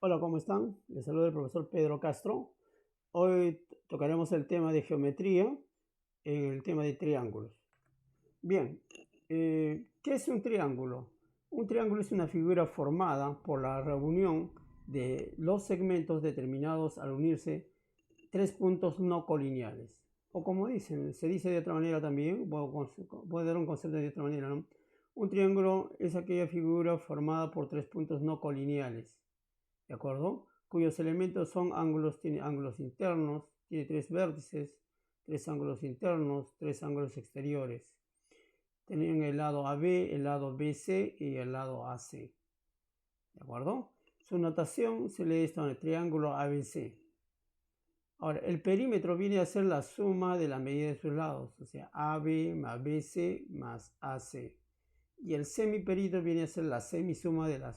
Hola, ¿cómo están? Les saluda el profesor Pedro Castro. Hoy tocaremos el tema de geometría en el tema de triángulos. Bien, ¿qué es un triángulo? Un triángulo es una figura formada por la reunión de los segmentos determinados al unirse tres puntos no colineales. O como dicen, se dice de otra manera también, voy a dar un concepto de otra manera, ¿no? Un triángulo es aquella figura formada por tres puntos no colineales, ¿de acuerdo? Cuyos elementos son ángulos, tiene ángulos internos, tiene tres vértices, tres ángulos internos, tres ángulos exteriores. Tienen el lado AB, el lado BC y el lado AC, ¿de acuerdo? Su notación se lee esto en el triángulo ABC. Ahora, el perímetro viene a ser la suma de la medida de sus lados, o sea, AB más BC más AC. Y el semiperímetro viene a ser la semisuma de la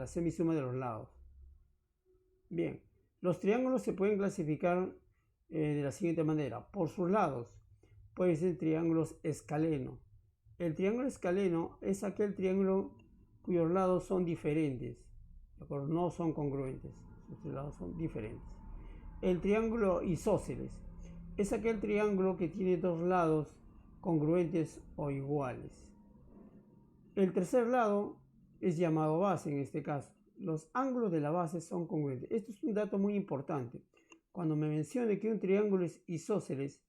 semisuma de los lados. Bien, los triángulos se pueden clasificar de la siguiente manera. Por sus lados, pueden ser triángulos escaleno. El triángulo escaleno es aquel triángulo cuyos lados son diferentes, ¿de acuerdo? No son congruentes, sus lados son diferentes. El triángulo isósceles es aquel triángulo que tiene dos lados congruentes o iguales. El tercer lado es llamado base en este caso. Los ángulos de la base son congruentes. Esto es un dato muy importante. Cuando me mencione que un triángulo es isósceles,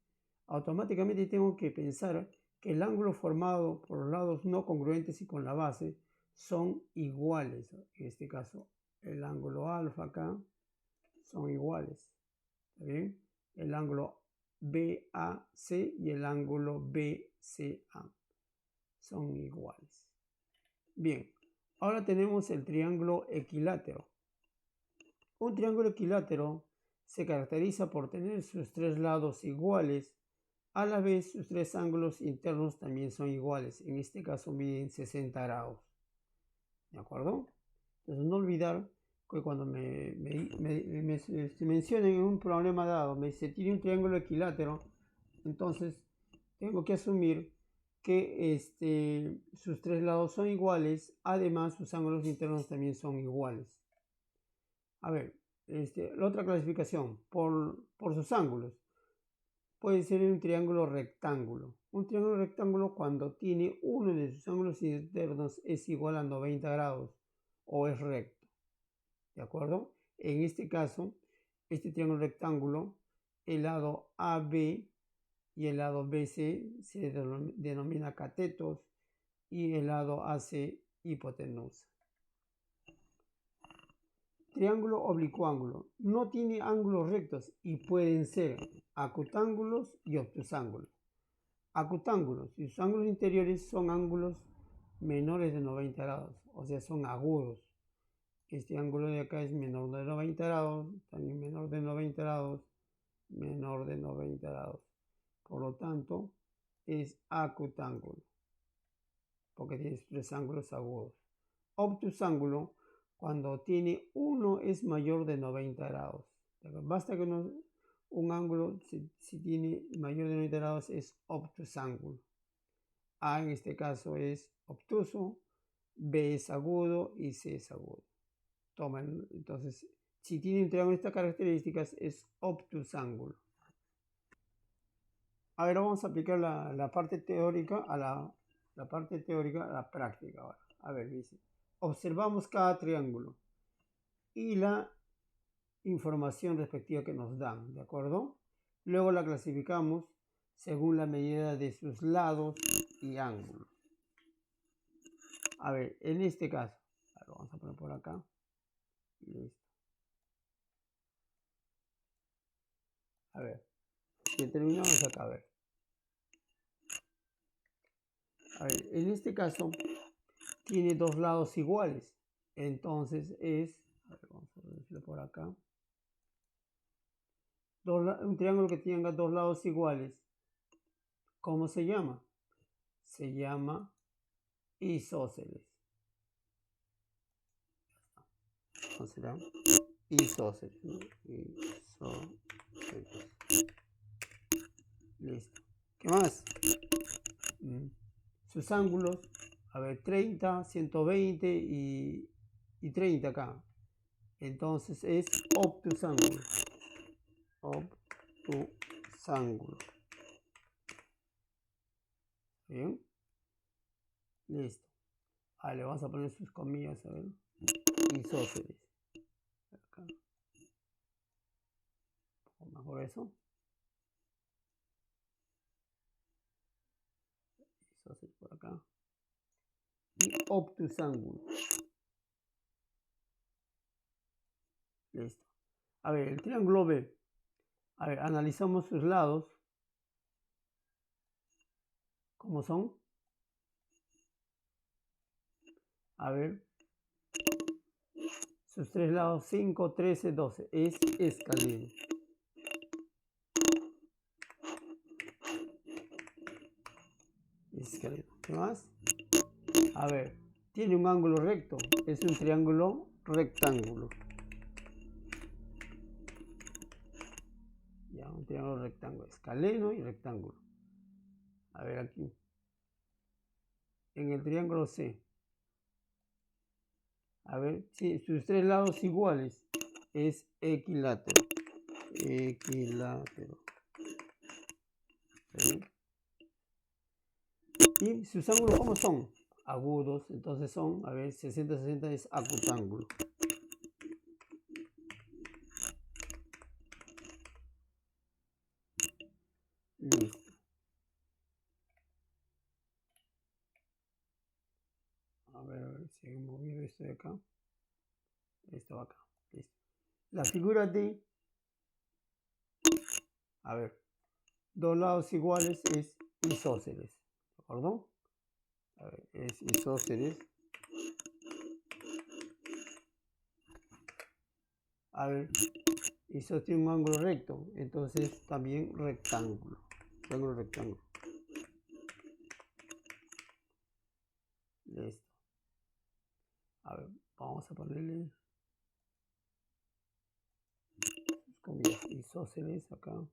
automáticamente tengo que pensar que el ángulo formado por los lados no congruentes y con la base son iguales. En este caso, el ángulo alfa acá son iguales. ¿Está bien? El ángulo BAC y el ángulo BCA son iguales. Bien, ahora tenemos el triángulo equilátero. Un triángulo equilátero se caracteriza por tener sus tres lados iguales. A la vez, sus tres ángulos internos también son iguales. En este caso miden 60 grados. ¿De acuerdo? Entonces, no olvidar que cuando me mencionen un problema dado, me dice tiene un triángulo equilátero, entonces tengo que asumir que sus tres lados son iguales, además sus ángulos internos también son iguales. A ver, la otra clasificación, por sus ángulos, puede ser un triángulo rectángulo. Un triángulo rectángulo cuando tiene uno de sus ángulos internos es igual a 90 grados o es recto, ¿de acuerdo? En este caso, este triángulo rectángulo, el lado AB y el lado BC se denomina catetos y el lado AC hipotenusa. Triángulo oblicuángulo no tiene ángulos rectos y pueden ser acutángulos y obtusángulos. Acutángulos y sus ángulos interiores son ángulos menores de 90 grados, o sea, son agudos. Este ángulo de acá es menor de 90 grados, también menor de 90 grados, menor de 90 grados. Por lo tanto, es acutángulo, porque tiene tres ángulos agudos. Obtusángulo, cuando tiene uno es mayor de 90 grados. Basta que un ángulo, si tiene mayor de 90 grados, es obtusángulo. A en este caso es obtuso, B es agudo y C es agudo. Tomen, entonces, si tiene un triángulo de estas características, es obtusángulo. Ahora vamos a aplicar la parte teórica a la parte teórica a la práctica. Ahora, a ver, dice, observamos cada triángulo y la información respectiva que nos dan, ¿de acuerdo? Luego la clasificamos según la medida de sus lados y ángulos. A ver, en este caso, lo vamos a poner por acá. Listo. A ver, si terminamos acá, a ver. A ver, en este caso tiene dos lados iguales. Entonces es, a ver, vamos a decirlo por acá. Un triángulo que tenga dos lados iguales. ¿Cómo se llama? Se llama isósceles. ¿Cómo será? Isósceles. ¿No? Isósceles. Listo. ¿Qué más? Sus ángulos, a ver, 30, 120 y 30 acá. Entonces es obtusángulo. Obtusángulo. ¿Bien? Listo. Ahí le vamos a poner sus comillas, a ver. Isósceles. Acá. Mejor eso. Isósceles por acá. Y obtusángulo. Listo. A ver, el triángulo B. A ver, analizamos sus lados. ¿Cómo son? A ver. Sus tres lados, 5, 13, 12. Es escaleno. Escaleno. ¿Qué más? A ver, tiene un ángulo recto. Es un triángulo rectángulo. Ya, un triángulo rectángulo. Escaleno y rectángulo. A ver aquí. En el triángulo C. A ver, si sus tres lados iguales es equilátero. Equilátero. ¿Sí? Y sus ángulos, ¿cómo son? Agudos, entonces son, a ver, 60, 60 es acutángulo. Listo. A ver, seguimos viendo esto de acá. Esto acá. Listo. La figura D. A ver, dos lados iguales es isósceles. ¿De acuerdo? A ver, es isósceles. A ver, isósceles tiene un ángulo recto, entonces también rectángulo. Triángulo rectángulo. Listo. A ver, vamos a ponerle comillas, isósceles acá.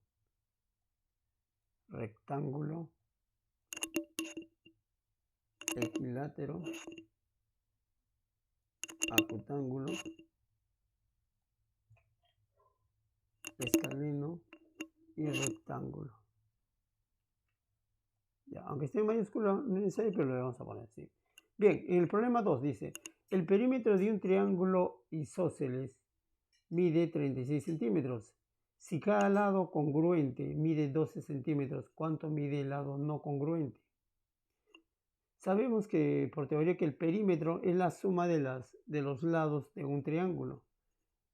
Rectángulo. Equilátero. Acutángulo. Escaleno y rectángulo. Ya, aunque esté en mayúscula, no es necesario, pero lo vamos a poner así. Bien, en el problema 2 dice, el perímetro de un triángulo isósceles mide 36 centímetros. Si cada lado congruente mide 12 centímetros, ¿cuánto mide el lado no congruente? Sabemos que por teoría que el perímetro es la suma de los lados de un triángulo.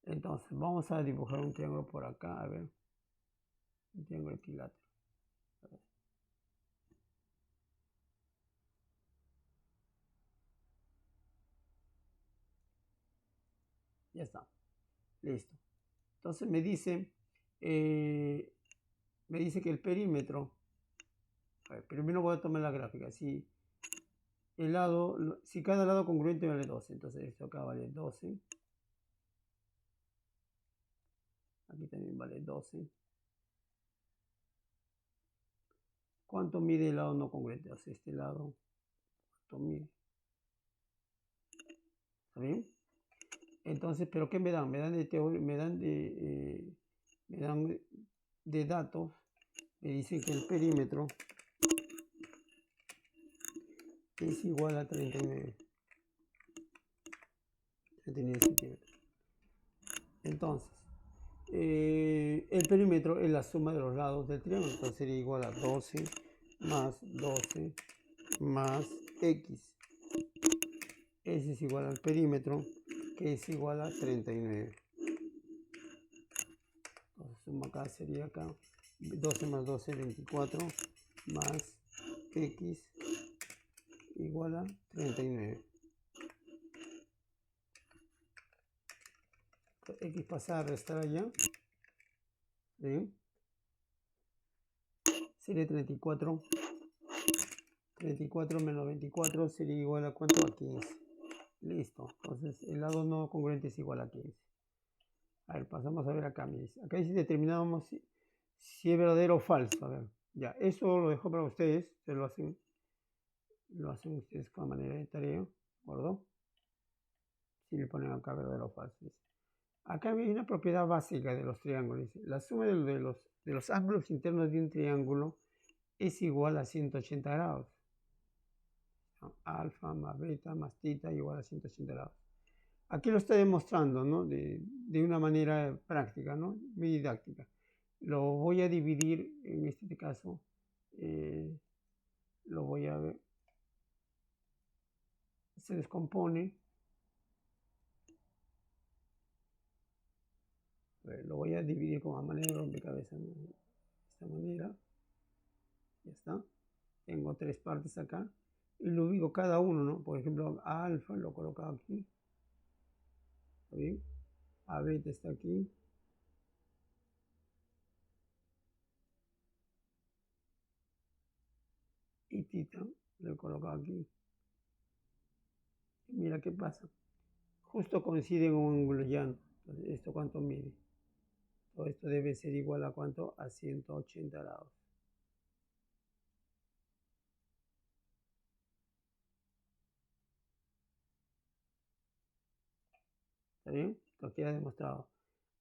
Entonces vamos a dibujar un triángulo por acá, a ver. Un triángulo equilátero. Ya está. Listo. Entonces me dice que el perímetro, a ver, primero voy a tomar la gráfica, si cada lado congruente vale 12, entonces esto acá vale 12, aquí también vale 12. ¿Cuánto mide el lado no congruente? O sea, este lado, ¿cuánto mide? ¿Está bien? Entonces, ¿pero qué me dan? Me dan de teoría, me dan de datos, me dicen que el perímetro es igual a 39 centímetros. Entonces, el perímetro es la suma de los lados del triángulo, entonces sería igual a 12 más 12 más x. Ese es igual al perímetro, que es igual a 39. Entonces, suma acá sería acá 12 más 12, 24 más x igual a 39. X pasa a restar allá. ¿Sí? Sería 34. 34 menos 24 sería igual a ¿cuánto? A 15. Listo. Entonces el lado no congruente es igual a 15. A ver, pasamos a ver acá. Acá dice determinamos si es verdadero o falso. A ver, ya, eso lo dejo para ustedes. Ustedes lo hacen ustedes con manera de tarea. ¿De acuerdo? Si le ponen acá verdadero o falso. Acá hay una propiedad básica de los triángulos. La suma de los ángulos internos de un triángulo es igual a 180 grados. Alfa más beta más tita igual a 180 grados. Aquí lo estoy demostrando, ¿no? De una manera práctica, ¿no? Muy didáctica. Lo voy a dividir, en este caso, lo voy a ver. Se descompone. A ver, lo voy a dividir como a manera de rompecabezas, ¿no? De esta manera. Ya está. Tengo tres partes acá. Y lo ubico cada uno, ¿no? Por ejemplo, a alfa lo he colocado aquí. ¿Está bien? A beta está aquí. Y tita lo he colocado aquí. Y mira qué pasa. Justo coincide en un ángulo llano. Entonces, ¿esto cuánto mide? Todo esto debe ser igual a ¿cuánto? A 180 grados. ¿Está bien? Esto queda demostrado.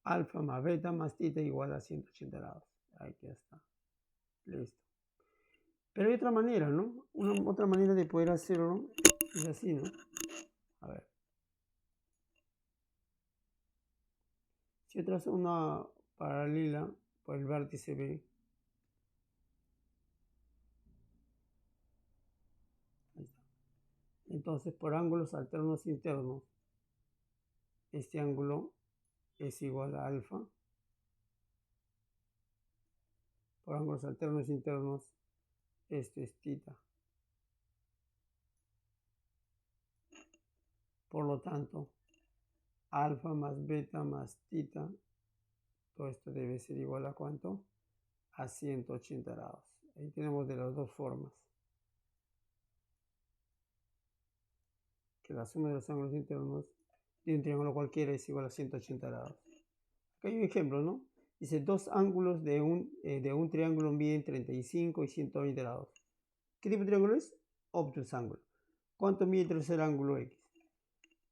Alfa más beta más tita igual a 180 grados. Ahí ya está. Listo. Pero hay otra manera, ¿no? Otra manera de poder hacerlo es así, ¿no? A ver. Si yo trazo una paralela por el vértice B, ahí está. Entonces, por ángulos alternos internos, este ángulo es igual a alfa. Por ángulos alternos internos, este es tita. Por lo tanto, alfa más beta más tita, todo esto debe ser igual a ¿cuánto? A 180 grados. Ahí tenemos de las dos formas. Que la suma de los ángulos internos de un triángulo cualquiera es igual a 180 grados. Acá hay un ejemplo, ¿no? Dice, dos ángulos de un triángulo miden 35 y 120 grados. ¿Qué tipo de triángulo es? Obtus ángulo. ¿Cuánto mide el tercer ángulo X?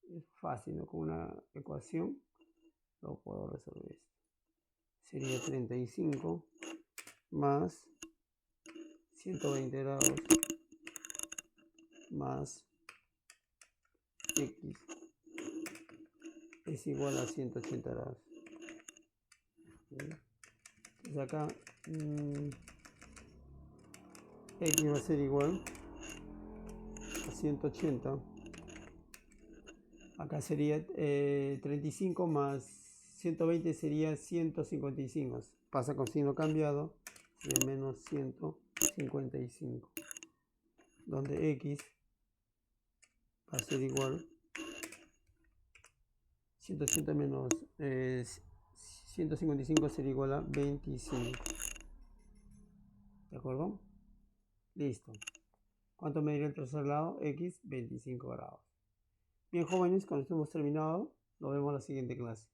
Es fácil, ¿no? Con una ecuación lo puedo resolver esto. Sería 35 más 120 grados más X es igual a 180 grados. Entonces acá X va a ser igual a 180. Acá sería 35 más 120 sería 155. Pasa con signo cambiado, sería menos 155. Donde X va a ser igual 180 menos 155 sería igual a 25. ¿De acuerdo? Listo. ¿Cuánto mediría el tercer lado? X, 25 grados. Bien, jóvenes, con esto hemos terminado. Nos vemos en la siguiente clase.